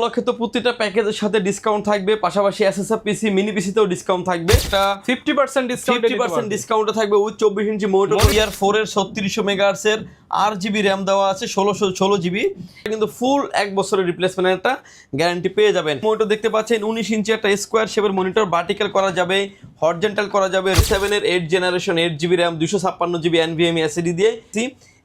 উপলক্ষে তো প্রতিটা প্যাকেজের সাথে ডিসকাউন্ট থাকবে, পাশাপাশি এসএসএফ পিসি মিনি পিসিতেও ডিসকাউন্ট থাকবে। এটা 50% ডিসকাউন্টে থাকবে উইথ 24 ইঞ্চি মনিটর, ইয়ার 4 এর 3600 মেগাহার্টজ এর 8 জিবি র্যাম দেওয়া আছে, 16 জিবি, কিন্তু ফুল 1 বছরের রিপ্লেসমেন্টের একটা গ্যারান্টি পেয়ে যাবেন। মনিটর দেখতে পাচ্ছেন 19 ইঞ্চি একটা স্কোয়ার শেপের মনিটর, ভার্টিক্যাল করা যাবে, হরিজন্টাল করা যাবে। 7 এর 8 generation 8 GB RAM 256 GB NVMe SSD দিয়ে,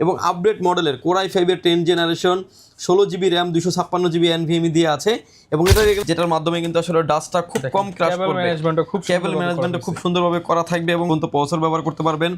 এবং আপডেট মডেলের Core i5 এর 10 generation 16 GB RAM 256 GB NVMe দিয়ে আছে, এবং যেটার মাধ্যমে কিন্তু আসলে ডাস্টটা খুব কম ক্র্যাশ করবে। কেবল ম্যানেজমেন্টও খুব সুন্দরভাবে করা থাকবে এবং কিন্তু প্রসেসর ব্যবহার করতে পারবেন,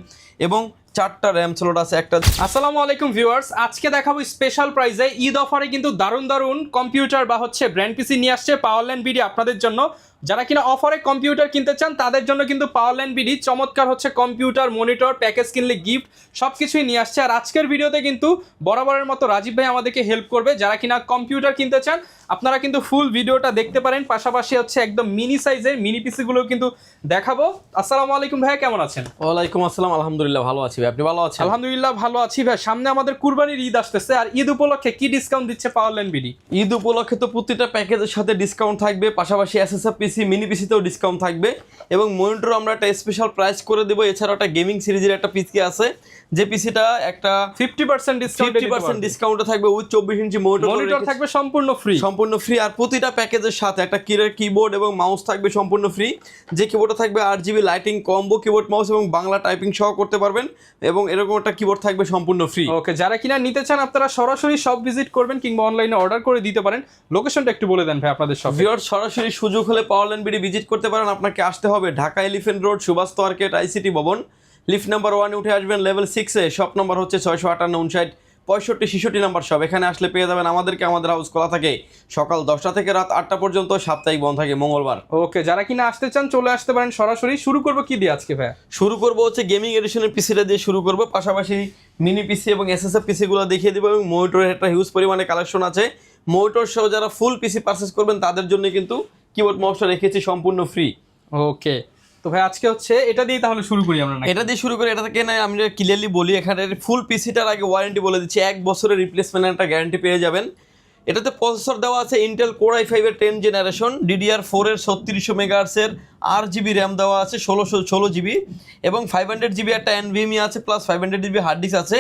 এবং 4টা র্যাম স্লট আছে একটা। আসসালামু আলাইকুম ভিউয়ার্স, আজকে দেখাবো স্পেশাল প্রাইসে ঈদ অফারে কিন্তু দারুণ কম্পিউটার বা ব্র্যান্ড পিসি নিয়ে আসছে পাওয়ারল্যান্ড বিডি আপনাদের জন্য। যারা কিনা অফারে কম্পিউটার কিনতে চান তাদের জন্য কিন্তু পাওয়ারল্যান্ড বিডি চমৎকার কম্পিউটার, মনিটর, প্যাকেজ কিনলে গিফট সবকিছুই নিয়ে আসছে। আর আজকের ভিডিওতে কিন্তু বরাবরের মতো রাজীব ভাই আমাদেরকে হেল্প করবে। যারা কিনা কম্পিউটার কিনতে চান আপনারা কিন্তু ফুল ভিডিওটা দেখতে পারেন, পাশাপাশি একদম মিনি সাইজের মিনি পিসি গুলো কিন্তু দেখাবো। আসসালামু আলাইকুম ভাই, কেমন আছেন? ওয়ালাইকুম আসসালাম, আলহামদুলিল্লাহ ভালো আছি ভাই, আপনি ভালো আছেন? আলহামদুলিল্লাহ ভালো আছি ভাই। সামনে আমাদের কুরবানির ঈদ আসতেছে, আর ঈদ উপলক্ষে কি ডিসকাউন্ট দিচ্ছে পাওয়ারল্যান্ড বিডি? ঈদ উপলক্ষে তো প্রতিটা প্যাকেজের সাথে ডিসকাউন্ট থাকবে, পাশাপাশি এসএসএফ পিসি মিনি পিসিতেও ডিসকাউন্ট থাকবে, এবং মনিটর আমরা একটা স্পেশাল প্রাইস করে দেবো। এছাড়াও একটা গেমিং সিরিজের একটা পিসি আছে, যে পিসিটা একটা 50% ডিসকাউন্টে থাকবে উইথ 24 ইঞ্চি মনিটর থাকবে সম্পূর্ণ ফ্রি। আর প্রতিটা প্যাকেজের সাথে একটা কিবোর্ড এবং মাউস থাকবে সম্পূর্ণ ফ্রি। যে কিবোর্ডটা থাকবে 8 GB lighting combo keyboard mouse, এবং বাংলা টাইপিং সহ করতে পারবেন, এবং এরকম একটা কিবোর্ড থাকবে সম্পূর্ণ ফ্রি। ওকে, যারা কিনা নিতে চান আপনারা সরাসরি শপ ভিজিট করবেন কিংবা অনলাইনে অর্ডার করে দিতে পারেন। লোকেশনটা একটু বলে দেন ভাই আপনাদের শপ। ভিউয়ার সরাসরি সুযোগ হলে পাওয়ারল্যান্ড বিডি ভিজিট করতে পারেন। আপনাকে আসতে হবে Dhaka elephant road, Subhash market, ICT Bhaban, lift number 1 উঠে আসবেন লেভেল 6 এ। শপ নম্বর হচ্ছে 658 59 65 66 নাম্বার শপ। এখানে আসলে পেয়ে যাবেন আমাদেরকে। আমাদের হাউস খোলা থাকে সকাল 10টা থেকে রাত 8টা পর্যন্ত, সাপ্তাহিক বন্ধ থাকে মঙ্গলবার। ওকে, যারা কিনা আসতে চান চলে আসতে পারেন সরাসরি। শুরু করবো কি দিয়ে আজকে ভাই? শুরু করবো গেমিং এডিশনের পিসিটা দিয়ে শুরু করবো, পাশাপাশি মিনি পিসি এবং এসএসএফ পিসিগুলো দেখিয়ে দেবো, এবং মনিটরের একটা হিউজ পরিমাণে কালেকশন আছে। মনিটর সহ যারা ফুল পিসি পারচেস করবেন তাদের জন্য কিন্তু কিবোর্ড মাউসটা রেখেছি সম্পূর্ণ ফ্রি। ওকে, তো ভাই আজকে এটা দিয়ে তাহলে শুরু করি আমরা। এটা দিয়ে শুরু করি। এটা থেকে না আমি ক্লিয়ারলি বলি, এখানে ফুল পিসিটার আগে ওয়ারেন্টি বলে দিচ্ছি, 1 বছরের রিপ্লেসমেন্টের একটা গ্যারান্টি পেয়ে যাবেন। এটাতে প্রসেসর দেওয়া আছে ইন্টেল Core i5 এর 10 জেনারেশন, DDR4 এর 3600 মেগাহার্টজ এর 8 জিবি র্যাম দেওয়া আছে, 16 জিবি, এবং 500 জিবি একটা NVMe আছে, প্লাস 500 জিবি হার্ড ডিস্ক আছে।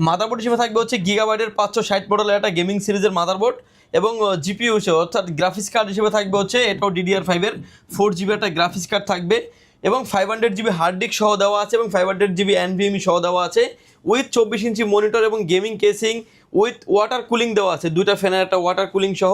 মাদারবোর্ড হিসেবে থাকবে গিগাবাইটের 560 মডেলের একটা গেমিং সিরিজের মাদারবোর্ড, এবং জিপিইউ অর্থাৎ গ্রাফিক্স কার্ড হিসেবে থাকবে এটাও DDR5 এর 4 জিবি একটা গ্রাফিক্স কার্ড থাকবে, এবং 500 জিবি হার্ড ডিস্ক সহ দেওয়া আছে, এবং 500 জিবি NVMe সহ দেওয়া আছে, উইথ 24 ইঞ্চি মনিটর এবং gaming casing, with water cooling দেওয়া আছে, 2টা ফ্যানের একটা ওয়াটার কুলিং সহ।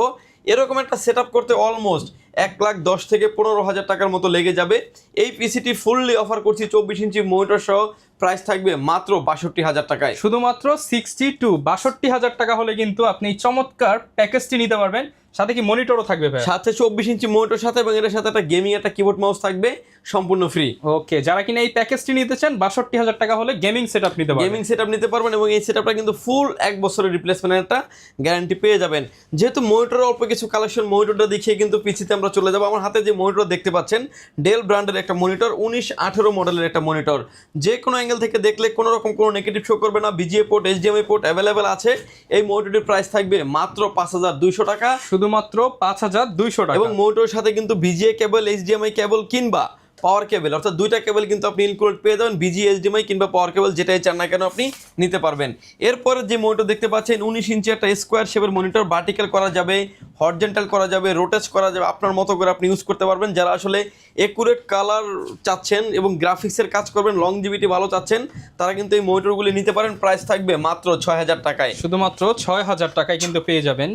এরকম একটা সেট আপ করতে অলমোস্ট 1,10,000 থেকে 15,000 টাকার মতো লেগে যাবে। এই পিসিটি ফুললি অফার করছি 24 ইঞ্চি মনিটর সহ, প্রাইস থাকবে মাত্র 62,000 টাকায়। শুধুমাত্র 62,000 টাকা হলে কিন্তু আপনি চমৎকার প্যাকেজটি নিতে পারবেন। সাথে কি মনিটরও থাকবে ভাই? সাথে 24 ইঞ্চি মনিটর সাথে, এবং এর সাথে একটা গেমিং একটা কিবোর্ড মাউস থাকবে সম্পূর্ণ ফ্রি। ওকে, যারা কিনা এই প্যাকেজটি নিতে চান 62,000 টাকা হলে গেমিং সেটআপ নিতে পারবেন, এবং এই সেটআপটা কিন্তু ফুল 1 বছরের রিপ্লেসমেন্টের একটা গ্যারান্টি পেয়ে যাবেন। যেহেতু মনিটরের অল্প কিছু কালেকশন, মনিটরটা দেখিয়ে কিন্তু পিসিতে আমরা চলে যাবো। আমার হাতে যে মনিটর দেখতে পাচ্ছেন ডেল ব্র্যান্ডের একটা মনিটর, 1918 মডেলের একটা মনিটর। যে কোনো অ্যাঙ্গেল থেকে দেখলে কোনো রকম কোনো নেগেটিভ শো করবে না। VGA port, HDMI port available আছে। এই মনিটরের প্রাইস থাকবে মাত্র 5,200 টাকা, শুধুমাত্র 5,200 টাকা। এবং মনিটরের সাথে কিন্তু VGA কেবল, HDMI কেবল কিংবা পাওয়ার কেবল, অর্থাৎ 2টা কেবল কিন্তু আপনি ইনক্লুড পেয়ে যাবেন। VGA, HDMI কিংবা পাওয়ার কেবল যেটাই চান না কেন আপনি নিতে পারবেন। এরপরে যে মনিটর দেখতে পাচ্ছেন 19 ইঞ্চি একটা স্কোয়ার শেপের মনিটর, ভার্টিক্যাল করা যাবে, হরিজন্টাল করা যাবে, রোটেট করা যাবে, আপনার মতো করে আপনি ইউজ করতে পারবেন। যারা আসলে একুরেট কালার চাচ্ছেন এবং গ্রাফিক্সের কাজ করবেন, লংজিভিটি ভালো চাচ্ছেন, তারা কিন্তু এই মনিটরগুলি নিতে পারেন। প্রাইস থাকবে মাত্র 6,000 টাকায়। শুধুমাত্র 6,000 টাকায় কিন্তু পেয়ে যাবেন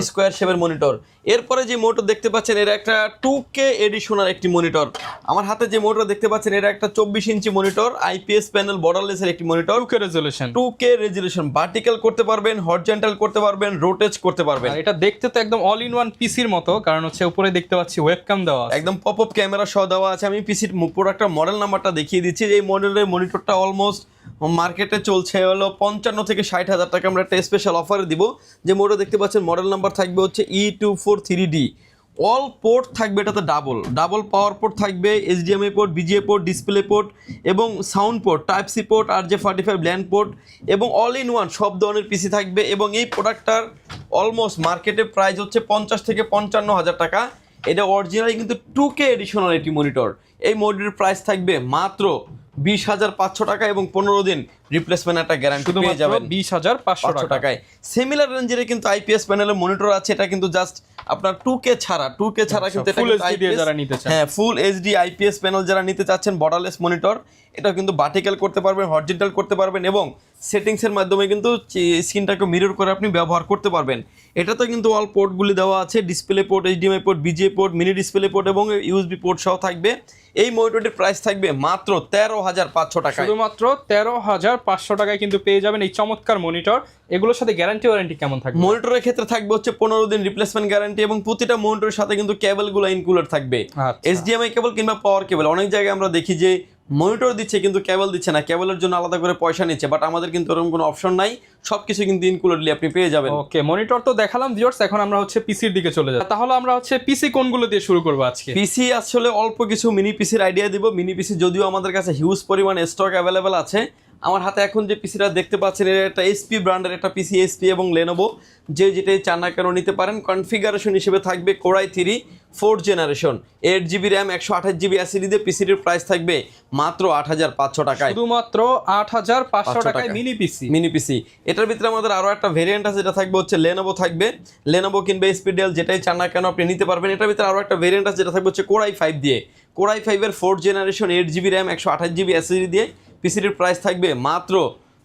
স্কোয়ার শেপের মনিটর। এরপরে যে মনিটর দেখতে পাচ্ছেন এর একটা 2K এডিশনাল একটি মনিটর। আমার হাতে যে মনিটর দেখতে পাচ্ছেন এর একটা 24 ইঞ্চি মনিটর, IPS প্যানেল বর্ডারলেসের একটি মনিটর, 2K রেজোলিউশন, ভার্টিক্যাল করতে পারবেন, হরিজন্টাল করতে পারবেন, রোটেট করতে পারবেন। এটা দেখতে তো একদম অল ইন ওয়ান পিসির মতো, কারণ উপরে দেখতে পাচ্ছি ওয়েবক্যাম দেওয়া আছে, একদম পপআপ ক্যামেরা সহ দেওয়া আছে। আমি পিসির প্রোডাক্টটা মডেল নাম্বারটা দেখিয়ে দিচ্ছি। এই মডেলের মনিটরটা অলমোস্ট মার্কেটে চলছে 55 থেকে 60,000 টাকা। আমরা একটা স্পেশাল অফারে দিব। যে মনিটর দেখতে পাচ্ছেন মডেল নাম্বার থাকবে E243D, অল পোর্ট থাকবে, এটাতে ডাবল পাওয়ার পোর্ট থাকবে, HDMI port, BGA port, display port এবং sound port, type C port, RJ45 LAN port এবং অল ইন ওয়ান সব ধরনের পিসি থাকবে। এবং এই প্রোডাক্টটার অলমোস্ট মার্কেটের প্রাইস হচ্ছে 50 থেকে 55 হাজার টাকা। এটা অরিজিনালি কিন্তু 2K এডিশনাল এটি মনিটর। এই মনিটরের প্রাইস থাকবে মাত্র 20,500 টাকা এবং 15 দিন রিপ্লেসমেন্ট একটা গ্যারান্টি পেয়ে যাবেন 20,500 টাকায়। সিমিলার রেঞ্জের কিন্তু IPS প্যানেলের মনিটর আছে, এটা কিন্তু জাস্ট আপনার 2K ছাড়া কিন্তু এটা ফুল কিন্তু এইচডি দিয়ে IPS যারা নিতে চান, হ্যাঁ ফুল এইচডি IPS প্যানেল যারা নিতে চাচ্ছেন বর্ডারলেস মনিটর, এটা কিন্তু ভার্টিক্যাল করতে পারবেন, হরিজন্টাল করতে পারবেন এবং সেটিংসের মাধ্যমে কিন্তু স্ক্রিনটাকে মিরর করে আপনি ব্যবহার করতে পারবেন। এটাতে কিন্তু অল পোর্টগুলি দেওয়া আছে, display port, HDMI port, BGA port, mini display port এবং USB পোর্ট সহ থাকবে। এই মনিটরটির প্রাইস থাকবে মাত্র 13,500 টাকা, শুধুমাত্র 13,500 টাকায় কিন্তু পেয়ে যাবেন এই চমৎকার মনিটর। এগুলোর সাথে গ্যারান্টি ওয়ারেন্টি কেমন থাকবে? মনিটরের ক্ষেত্রে থাকবে হচ্ছে 15 দিন রিপ্লেসমেন্ট গ্যারান্টি এবং প্রতিটা মনিটরের সাথে কিন্তু কেবলগুলো ইনক্লুডেড থাকবে। HDMI কেবল কিংবা পাওয়ার কেবল, অনেক জায়গায় আমরা দেখি যে মনিটর দিচ্ছে কিন্তু কেবল দিচ্ছে না, কেবলের জন্য আলাদা করে পয়সা নিচ্ছে, বাট আমাদের কিন্তু এরকম কোনো অপশন নাই, সবকিছু কিন্তু ইনক্লুডেডলি আপনি পেয়ে যাবেন। ওকে, মনিটর তো দেখালাম ভিউয়ার্স, এখন আমরা হচ্ছে পিসির দিকে চলে যাব। তাহলে আমরা হচ্ছে পিসি কোনগুলো দিয়ে শুরু করব আজকে? পিসি আসলে অল্প কিছু মিনি পিসির আইডিয়া দিব। মিনি পিসি যদিও আমাদের কাছে হিউজ পরিমাণ স্টক অ্যাভেলেবেল আছে। আমার হাতে এখন যে পিসিটা দেখতে পাচ্ছেন এটা একটা HP ব্র্যান্ডের একটা পিসি, HP এবং Lenovo, যেটাই চান না কেন নিতে পারেন। কনফিগারেশন হিসেবে থাকবে Core i3 4th generation, 8GB RAM, 128GB SSD দিয়ে পিসিটির প্রাইস থাকবে মাত্র 8,500 টাকায়, শুধুমাত্র 8,500 টাকায় মিনি পিসি। এটার ভিতরে আমাদের আরো একটা ভেরিয়েন্ট আছে, যেটা থাকবে হচ্ছে Lenovo কিংবা HP Dell, যেটাই চান না কেন আপনি নিতে পারবেন। এটার ভিতরে আরো একটা ভেরিয়েন্ট আছে, যেটা থাকবে হচ্ছে Core i5 দিয়ে, Core i5 এর 4th generation, 8GB RAM, 128GB SSD দিয়ে পিসিটির প্রাইস থাকবে মাত্র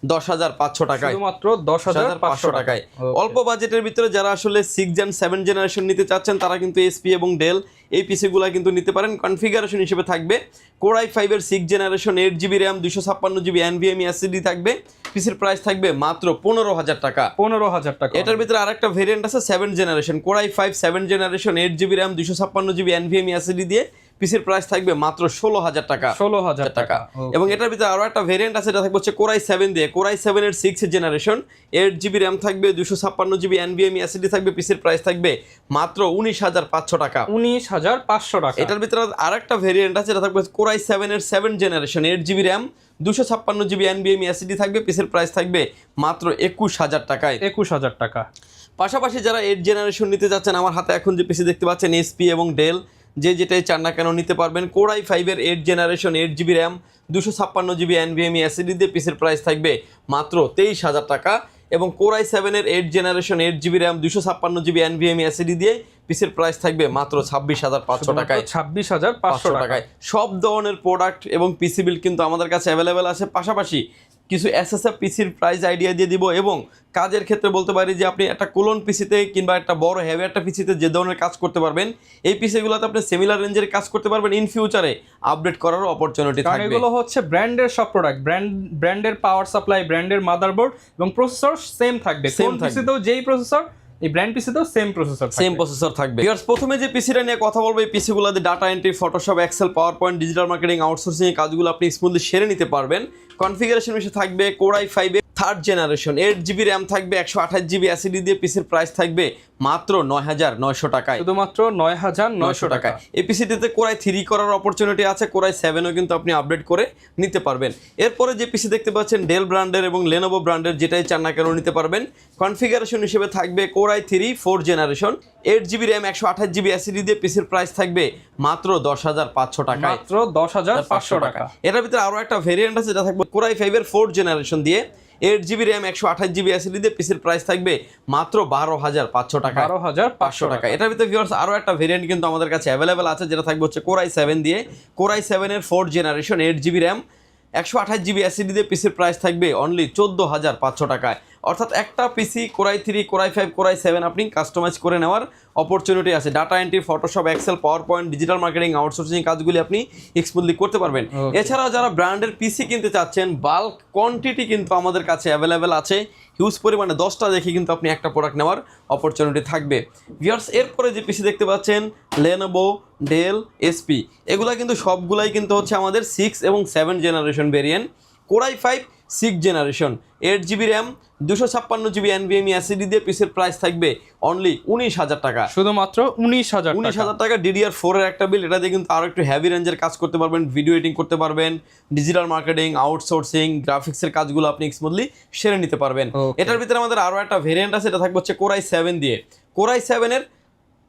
10,500 টাকায়, শুধুমাত্র 10,500 টাকায়। অল্প বাজেটের ভিতরে যারা আসলে 6 জেন 7 জেনারেশন নিতে চাচ্ছেন তারা কিন্তু HP এবং Dell এই পিসিগুলো কিন্তু নিতে পারেন। কনফিগারেশন হিসেবে থাকবে Core i5 এর 6th generation, 8GB RAM, 256GB NVMe SSD থাকবে। পিসির প্রাইস থাকবে মাত্র 15,000 টাকা, 15,000 টাকা। এটার ভিতরে আরেকটা ভেরিয়েন্ট আছে 7th generation, Core i5 7th generation, 8GB RAM, 256GB NVMe SSD দিয়ে পিসির প্রাইস থাকবে মাত্র 16,000 টাকা, 16,000 টাকা। এবং এটার ভিতরে আরো একটা ভেরিয়েন্ট আছে, এটা থাকবে হচ্ছে Core i7 দিয়ে, Core i7 এর 6th জেনারেশন, 8GB র্যাম থাকবে, 256GB NVMe SSD থাকবে। পিসির প্রাইস থাকবে মাত্র 19,500 টাকা, 19,500 টাকা। এটার ভিতরে আরেকটা ভেরিয়েন্ট আছে, এটা থাকবে Core i7 এর 7th generation, 8GB RAM, 256GB NVMe SSD থাকবে। পিসির প্রাইস থাকবে মাত্র 21,000 টাকায়, 21,000 টাকা। পাশাপাশি যারা 8th জেনারেশন নিতে যাচ্ছেন, আমার হাতে এখন যে পিসি দেখতে পাচ্ছেন HP এবং Dell, যেটাই চান না কেন নিতে পারবেন। Core i5 এর 8th generation, 8GB RAM, 256GB NVMe SSD দিয়ে পিসির প্রাইস থাকবে মাত্র 23,000 টাকা এবং Core i7 এর 8th generation, 8GB RAM, 256GB NVMe SSD দিয়ে পিসির প্রাইস থাকবে মাত্র 26,500 টাকায়, 26,500 টাকায়। সব ধরনের প্রোডাক্ট এবং পিসি বিল কিন্তু আমাদের কাছে অ্যাভেলেবেল আছে। পাশাপাশি কিছু SSF পিসির প্রাইস আইডিয়া দিয়ে দিব এবং কাজের ক্ষেত্রে বলতে পারি যে আপনি একটা কোলন পিসিতে কিংবা একটা বড় হেভি একটা পিসিতে যে ধরনের কাজ করতে পারবেন, এই পিসিগুলোতে আপনি সিমিলার রেঞ্জের কাজ করতে পারবেন। ইন ফিউচারে আপডেট করারও অপরচুনিটি থাকবে। এগুলো হচ্ছে ব্র্যান্ডের সব প্রোডাক্ট, ব্র্যান্ডের পাওয়ার সাপ্লাই, ব্র্যান্ডের মাদারবোর্ড এবং প্রসেসর সেম থাকবে। কোন পিসিতেও যেই প্রসেসর, এই ব্র্যান্ড পিসিতেও সেম প্রসেসর থাকবে। ভিউয়ার্স, প্রথমে যে পিসিটা নিয়ে কথা বলবো, এই পিসিগুলোতে data entry, Photoshop, Excel, PowerPoint, digital marketing, outsourcing এর কাজগুলো আপনি স্মুথলি সেরে নিতে পারবেন। কনফিগারেশন হিসেবে থাকবে Core i5 এর 3rd জেনারেশন, 8GB র্যাম থাকবে, 128GB SSD দিয়ে পিসির প্রাইস থাকবে মাত্র 9,900 টাকায়, শুধুমাত্র 9,900 টাকায়। এই পিসিটিতে Core i3 করার অপরচুনিটি আছে, Core i7ও কিন্তু আপনি আপডেট করে নিতে পারবেন। এরপরে যে পিসি দেখতে পাচ্ছেন Dell ব্র্যান্ডের এবং Lenovo ব্র্যান্ডের, যেটাই চান না কেন নিতে পারবেন। কনফিগারেশন হিসেবে থাকবে Core i3 4th generation, 8GB RAM, 128GB SSD দিয়ে পিসির প্রাইস থাকবে মাত্র 10,500 টাকায়, মাত্র 10,500 টাকা। এটার ভিতরে আরো একটা ভেরিয়েন্ট আছে, যেটা থাকবে Core i5 এর 4th জেনারেশন দিয়ে, 8GB র্যাম, 128GB SSD দিয়ে পিসির প্রাইস থাকবে মাত্র 12,500 টাকা, 12,500 টাকা। এটার ভিতরে ভিউয়ার্স আরো একটা ভেরিয়েন্ট কিন্তু আমাদের কাছে অ্যাভেলেবেল আছে, যেটা থাকবে হচ্ছে Core i7 দিয়ে, Core i7 এর 4th generation, 8GB RAM, 128GB SSD দিয়ে পিসির প্রাইস থাকবে অনলি 14,500 টাকায়। অর্থাৎ একটা পিসি Core i3, Core i5, Core i7 আপনি কাস্টমাইজ করে নেওয়ার অপরচুনিটি আছে। Data entry, Photoshop, Excel, PowerPoint, digital marketing, outsourcing কাজগুলি আপনি স্মুথলি করতে পারবেন। এছাড়াও যারা ব্র্যান্ডের পিসি কিনতে চাচ্ছেন, বাল্ক কোয়ান্টিটি কিন্তু আমাদের কাছে অ্যাভেলেবেল আছে, হিউজ পরিমাণে 10টা দেখে কিন্তু আপনি একটা প্রোডাক্ট নেওয়ার অপরচুনিটি থাকবে। ভিউয়ার্স, এরপরে যে পিসি দেখতে পাচ্ছেন Lenovo, Dell, HP, এগুলা কিন্তু সবগুলাই কিন্তু হচ্ছে আমাদের 6 এবং 7 generation variant. Core i5 6 generation 8 GB RAM 256 GB NVMe SSD দিয়ে পিসের প্রাইস থাকবে অনলি 19,000 টাকা। শুধুমাত্র 19,000 টাকা। 19,000 টাকা DDR4 এর একটা বিল, এটা দিয়ে কিন্তু আরো একটু হেভি রেঞ্জের কাজ করতে পারবেন, ভিডিও এডিটিং করতে পারবেন, ডিজিটাল মার্কেটিং, আউটসোর্সিং, গ্রাফিক্সের কাজগুলো আপনি স্মুথলি সেরে নিতে পারবেন। Okay. এটার ভিতরে আমাদের আরো একটা ভেরিয়েন্ট আছে, এটা থাকবে হচ্ছে Core i7 দিয়ে। Core i7 এর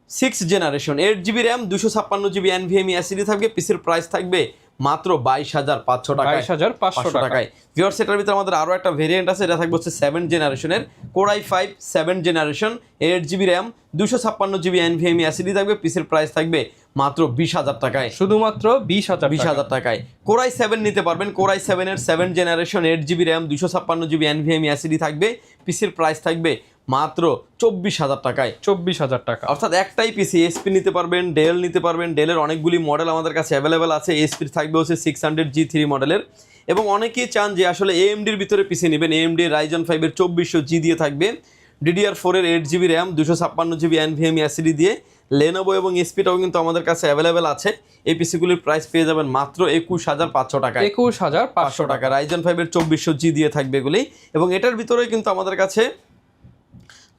6 generation 8 GB RAM 256 GB NVMe SSD থাকবে, পিসের প্রাইস থাকবে মাত্র 22,500 টাকায়। 22,500 টাকায়। ভিউয়ার্স, এটার ভিতরে আমাদের আরো একটা ভেরিয়েন্ট আছে, এটা থাকবে হচ্ছে 7 জেনারেশনের Core i5 7 generation 8 GB RAM 256 GB NVMe SSD থাকবে, পিসের প্রাইস থাকবে মাত্র 20,000 টাকায়। শুধুমাত্র 20,000 টাকায় Core i7 নিতে পারবেন। Core i7 এর 7 generation 8 GB RAM 256 GB NVMe SSD থাকবে, পিসির প্রাইস থাকবে মাত্র 24,000 টাকায়। 24,000 টাকা। অর্থাৎ একটাই পিসি, এসপি নিতে পারবেন, ডেল নিতে পারবেন। ডেলের অনেকগুলি মডেল আমাদের কাছে অ্যাভেলেবেল আছে। এসপি থাকবে হচ্ছে 600G3 মডেলের, এবং অনেকেই চান যে আসলে AMDর ভিতরে পিসি নেবেন। AMD Ryzen 5 এর 2400G দিয়ে থাকবে, DDR4 এর 8 GB RAM 256 GB NVMe SSD দিয়ে। Lenovo এবং এসপিটাও কিন্তু আমাদের কাছে অ্যাভেলেবেল আছে। এই পিসিগুলির প্রাইস পেয়ে যাবেন মাত্র 21,500 টাকায়। 21,500 টাকা Ryzen 5 এর 2400G দিয়ে থাকবে এগুলি। এবং এটার ভিতরে কিন্তু আমাদের কাছে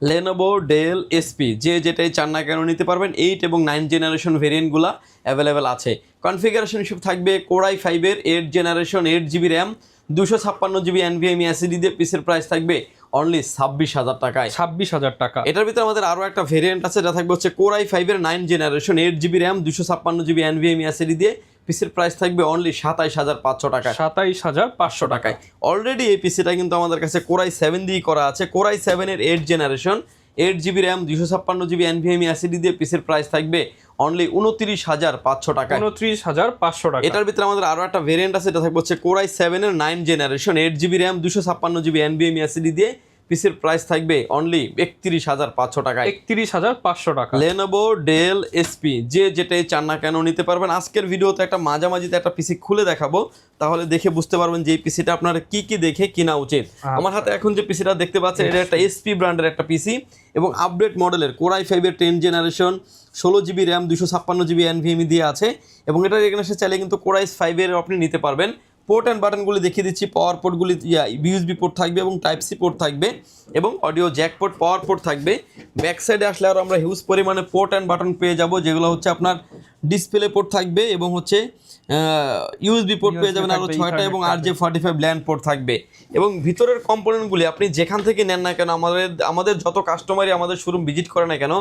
Lenovo, Dell, SP যে যেটাই চান না কেন নিতে পারবেন। 8 এবং 9 জেনারেশন ভেরিয়েন্টগুলো অ্যাভেলেবেল আছে। কনফিগারেশন হিসেবে থাকবে Core i5 এর 8 generation 8 GB RAM 256 GB NVMe SSD দিয়ে, পিসের প্রাইস থাকবে অনলি 26,000 টাকায়। 26,000 টাকা। এটার ভিতরে আমাদের আরো একটা ভেরিয়েন্ট আছে, এটা থাকবে হচ্ছে Core i5 এর 9 generation 8 GB RAM 256 GB NVMe SSD দিয়ে, পিসির প্রাইস থাকবে অনলি 27,500 টাকায়। 27,500 টাকায়। অলরেডি এই পিসিটা কিন্তু আমাদের কাছে Core i7 দিয়ে করা আছে। Core i7 এর 8 generation 8 GB RAM 256 GB NVMe SSD দিয়ে, পিসির প্রাইস থাকবে অনলি 29,500 টাকায়। 29,500 টাকা। এটার ভিতরে আমাদের আরো একটা ভেরিয়েন্ট আছে, এটা থাকবে হচ্ছে Core i7 এর 9 generation 8 GB RAM 256 GB NVMe SSD দিয়ে, পিসির প্রাইস থাকবে অনলি 31,500 টাকায়। 31,500 টাকা। Lenovo, Dell, SP যে যেটাই চান না কেন নিতে পারবেন। আজকের ভিডিওতে একটা মাঝামাঝিতে একটা পিসি খুলে দেখাবো, তাহলে দেখে বুঝতে পারবেন যে এই পিসিটা আপনার কি কি দেখে কিনা উচিত। আমার হাতে এখন যে পিসিটা দেখতে পাচ্ছেন, এটা একটা SP ব্র্যান্ডের একটা পিসি এবং আপডেট মডেলের Core i5 এর 10 generation 16 GB RAM 256 GB NVMe দিয়ে আছে। এবং এটার এখানে চাইলে কিন্তু Core i5 এর আপনি নিতে পারবেন। পোর্ট অ্যান্ড বাটনগুলি দেখিয়ে দিচ্ছি। পাওয়ার পোর্টগুলি USB পোর্ট থাকবে এবং টাইপ সি পোর্ট থাকবে, এবং অডিও জ্যাক পোর্ট, পাওয়ার পোর্ট থাকবে। ব্যাক সাইডে আসলে আর আমরা হিউজ পরিমাণে পোর্ট অ্যান্ড বাটন পেয়ে যাব, যেগুলো হচ্ছে আপনার ডিসপ্লে পোর্ট থাকবে এবং হচ্ছে USB পোর্ট পেয়ে যাবেন আরও 6টা, এবং RJ45 ল্যান্ড পোর্ট থাকবে। এবং ভিতরের কম্পোনেন্টগুলি আপনি যেখান থেকে নেন না কেন, আমাদের যত কাস্টমারই আমাদের শোরুম ভিজিট করে না কেন,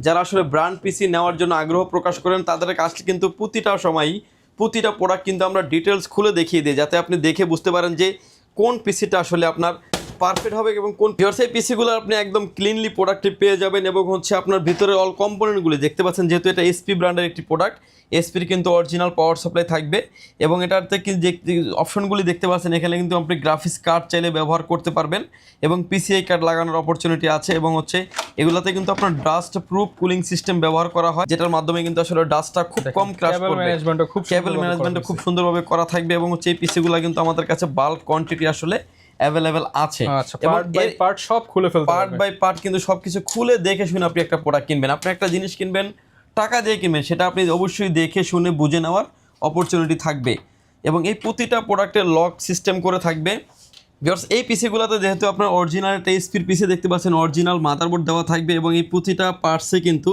যারা আসলে ব্র্যান্ড পিসি নেওয়ার জন্য আগ্রহ প্রকাশ করেন, তাদের কাছে কিন্তু প্রতিটা সময়ই প্রতিটা প্রোডাক্ট কিন্তু আমরা ডিটেলস খুলে দেখিয়ে দিই, যাতে আপনি দেখে বুঝতে পারেন যে কোন পিসিটা আসলে আপনার পারফেক্ট হবে এবং কোন সেই পিসিগুলো আপনি একদম ক্লিনলি প্রোডাক্টটি পেয়ে যাবেন। এবং হচ্ছে আপনার ভিতরে অল কম্পোনেন্টগুলি দেখতে পাচ্ছেন, যেহেতু এটা SP ব্র্যান্ডের একটি প্রোডাক্ট, এসপির কিন্তু অরিজিনাল পাওয়ার সাপ্লাই থাকবে। এবং এটাতে যে অপশনগুলি দেখতে পাচ্ছেন, এখানে কিন্তু আপনি গ্রাফিক্স কার্ড চাইলে ব্যবহার করতে পারবেন এবং PCI কার্ড লাগানোর অপরচুনিটি আছে। এবং হচ্ছে এগুলাতে কিন্তু আপনার ডাস্ট প্রুফ কুলিং সিস্টেম ব্যবহার করা হয়, যেটার মাধ্যমে কিন্তু আসলে ডাস্টটা খুব কম ক্র্যাশ করবে। কেবল ম্যানেজমেন্ট খুব সুন্দরভাবে করা থাকবে। এবং হচ্ছে এই পিসিগুলো কিন্তু আমাদের কাছে বাল্ক কোয়ান্টিটি আসলে অ্যাভেলেবেল আছে। পার্ট বাই পার্ট সব খুলে ফেলতে পার্ট বাই পার্ট কিন্তু সবকিছু খুলে দেখে শুনে আপনি একটা প্রোডাক্ট কিনবেন। আপনি একটা জিনিস কিনবেন, টাকা দিয়ে কিনবেন, সেটা আপনি অবশ্যই দেখে শুনে বুঝে নেওয়ার অপরচুনিটি থাকবে। এবং এই প্রতিটা প্রোডাক্টের লক সিস্টেম করে থাকবে। ভিউয়ার্স, এই পিসিগুলোতে যেহেতু আপনার অরিজিনাল একটা এসপির পিসি দেখতে পাচ্ছেন, অরিজিনাল মাদারবোর্ড দেওয়া থাকবে এবং এই প্রতিটা পার্টসে কিন্তু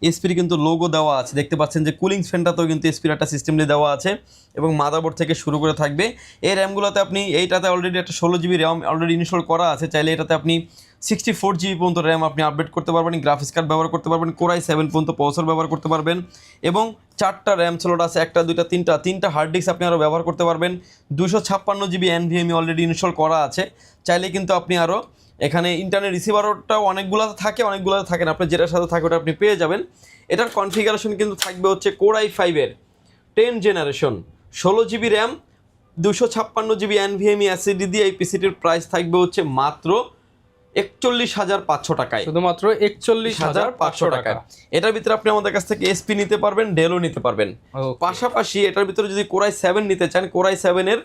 এসপির কিন্তু লোগো দেওয়া আছে। দেখতে পাচ্ছেন যে কুলিং ফ্যানটাতেও কিন্তু এসপির একটা সিস্টেম দিয়ে দেওয়া আছে এবং মাদারবোর্ড থেকে শুরু করে থাকবে। এই র্যামগুলোতে আপনি এইটাতে অলরেডি একটা 16 GB র্যাম অলরেডি ইনস্টল করা আছে, চাইলে এটাতে আপনি 64 GB পর্যন্ত র্যাম আপনি আপডেট করতে পারবেন, গ্রাফিক্স কার্ড ব্যবহার করতে পারবেন, Core i7 পর্যন্ত প্রসেসর ব্যবহার করতে পারবেন। এবং 4টা র্যাম স্লট আছে, 1টা 2টা 3টা হার্ড ডিস্ক আপনি আরও ব্যবহার করতে পারবেন। 256 GB NVMe অলরেডি ইনস্টল করা আছে, চাইলে কিন্তু আপনি আরও এখানে ইন্টারনেট রিসিভারটাও অনেকগুলোতে থাকে না, আপনার যেটার সাথে থাকে ওটা আপনি পেয়ে যাবেন। এটার কনফিগারেশন কিন্তু থাকবে হচ্ছে Core i5 এর 10 generation 16 GB RAM 256 GB NVMe SSD দিয়ে। এই পিসিটির প্রাইস থাকবে হচ্ছে মাত্র 41,500 টাকায়, শুধুমাত্র 41,500 টাকা। এটার ভিতরে আপনি আমাদের কাছ থেকে এসপি নিতে পারবেন, ডেলও নিতে পারবেন। পাশাপাশি এটার ভিতরে যদি Core i7 নিতে চান, Core i7 এর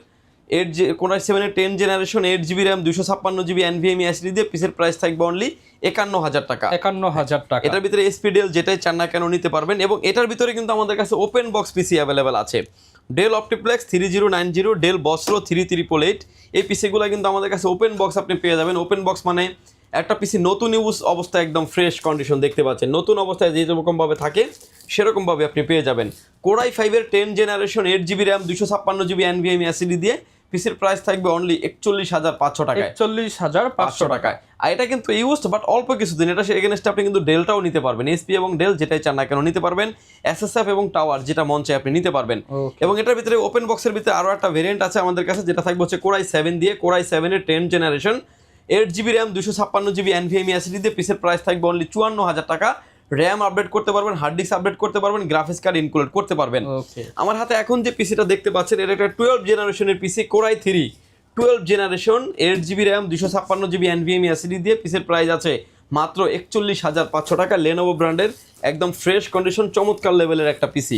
10 generation 8 GB RAM 256 GB NVMe SSD দিয়ে, পিসের প্রাইস থাকবে অনলি 51,000 টাকা। 51,000 টাকা। এটার ভিতরে এসপি ডেল যেটাই চান না কেন নিতে পারবেন। এবং এটার ভিতরে কিন্তু আমাদের কাছে ওপেন বক্স পিসি অ্যাভেলেবেল আছে। ডেল অপটিপ্লেক্স 3090, ডেল বস্ত্র 3388, এই পিসিগুলো কিন্তু আমাদের কাছে ওপেন বক্স আপনি পেয়ে যাবেন। ওপেন বক্স মানে একটা পিসি নতুন ইউজ অবস্থায় একদম ফ্রেশ কন্ডিশন দেখতে পাচ্ছেন, নতুন অবস্থায় যে যেরকমভাবে থাকে সেরকমভাবে আপনি পেয়ে যাবেন। কোরাই 5-এর 10 generation 8GB RAM 256GB NVMe SSD দিয়ে পিসির প্রাইস থাকবে অনলি 41,500 টাকায়। 41,500 টাকায়। আর এটা কিন্তু ইউজড বাট অল্প কিছুদিন, এটা সে এগেনস্টে আপনি কিন্তু ডেলটাও নিতে পারবেন, এসপি এবং ডেল যেটাই চান না কেন নিতে পারবেন, এসএসএফ এবং টাওয়ার যেটা মন চায় আপনি নিতে পারবেন। এবং এটার ভিতরে ওপেন বক্সের ভিতরে আরও একটা ভেরিয়েন্ট আছে আমাদের কাছে, যেটা থাকবে হচ্ছে কোরাই 7 দিয়ে, কোরাই 7-এর 10 generation 8GB RAM 256GB NVMe SSD দিয়ে পিসের প্রাইস থাকবে অনলি 54,000 টাকা। র্যাম আপডেট করতে পারবেন, হার্ড ডিস্ক আপডেট করতে পারবেন, গ্রাফিক্স কার্ড ইনক্লুড করতে পারবেন। আমার হাতে এখন যে পিসিটা দেখতে পাচ্ছেন এটা একটা 12 জেনারেশনের PC, core i 3 12 generation 8GB RAM 256GB NVMe SSD দিয়ে পিসের প্রাইস আছে মাত্র 41,500 টাকা। লেনোভো ব্র্যান্ডের একদম ফ্রেশ কন্ডিশন চমৎকার লেভেলের একটা পিসি।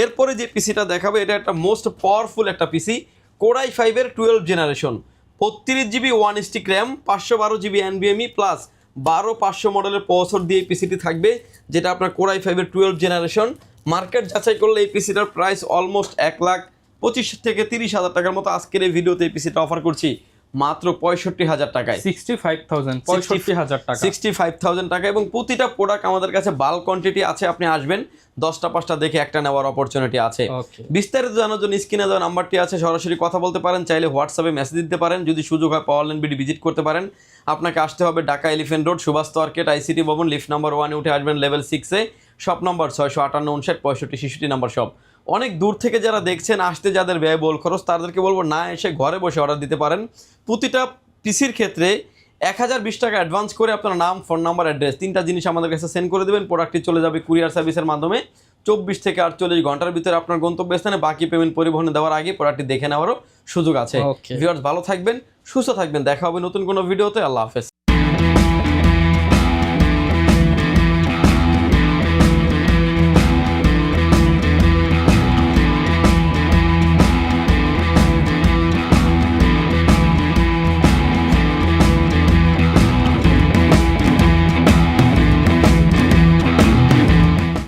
এরপরে যে পিসিটা দেখাবে এটা একটা মোস্ট পাওয়ারফুল একটা পিসি, কোরাই 5-এর 12 generation 32GB 1 stick RAM 512GB NVMe plus 12500 মডেলের প্রসেসর দিয়ে এই পিসিটি থাকবে, যেটা আপনার কোরাই 5-এর 12 জেনারেশন। মার্কেট যাচাই করলে এই পিসিটার প্রাইস অলমোস্ট 1,25,000 থেকে 30,000 টাকার মতো। আজকের এই ভিডিওতে এই পিসিটা অফার করছি মাত্র 65,000 টাকায়। 65,000 টাকা, 65,000 টাকা। এবং প্রতিটা প্রোডাক্ট আমাদের কাছে বাল্ক কোয়ান্টিটি আছে, আপনি আসবেন 10টা 5টা দেখে একটা নেওয়ার অপরচুনিটি আছে। বিস্তারিত জানার জন্য স্ক্রিনে দেওয়া নাম্বারটি আছে, সরাসরি কথা বলতে পারেন, চাইলে হোয়াটসঅ্যাপে মেসেজ দিতে পারেন। যদি সুযোগ হয় পাওয়ারল্যান্ড বিডি ভিজিট করতে পারেন। আপনাকে আসতে হবে Dhaka elephant road, Subhash market, ICT Bhaban, lift number 1-এ উঠে আসবেন লেভেল 6-এ, শপ নম্বর 658-59-65-66 নাম্বার শপ। অনেক দূর থেকে যারা দেখছেন, আসতে যাদের ব্যয়বহুল খরচ, তাদেরকে বলবো না এসে ঘরে বসে অর্ডার দিতে পারেন। প্রতিটা পিসির ক্ষেত্রে 1020 টাকা অ্যাডভান্স করে আপনার নাম, ফোন নাম্বার, অ্যাড্রেস 3টা জিনিস আমাদের কাছে সেন্ড করে দেবেন। প্রোডাক্টটি চলে যাবে কুরিয়ার সার্ভিসের মাধ্যমে 24 থেকে 48 ঘন্টার ভিতরে আপনার গন্তব্যস্থানে। বাকি পেমেন্ট পরিবহনে দেওয়ার আগে প্রোডাক্টটি দেখে নেওয়ারও সুযোগ আছে। ভিউয়ার্স ভালো থাকবেন, সুস্থ থাকবেন, দেখা হবে নতুন কোনো ভিডিওতে। আল্লাহ হাফেজ।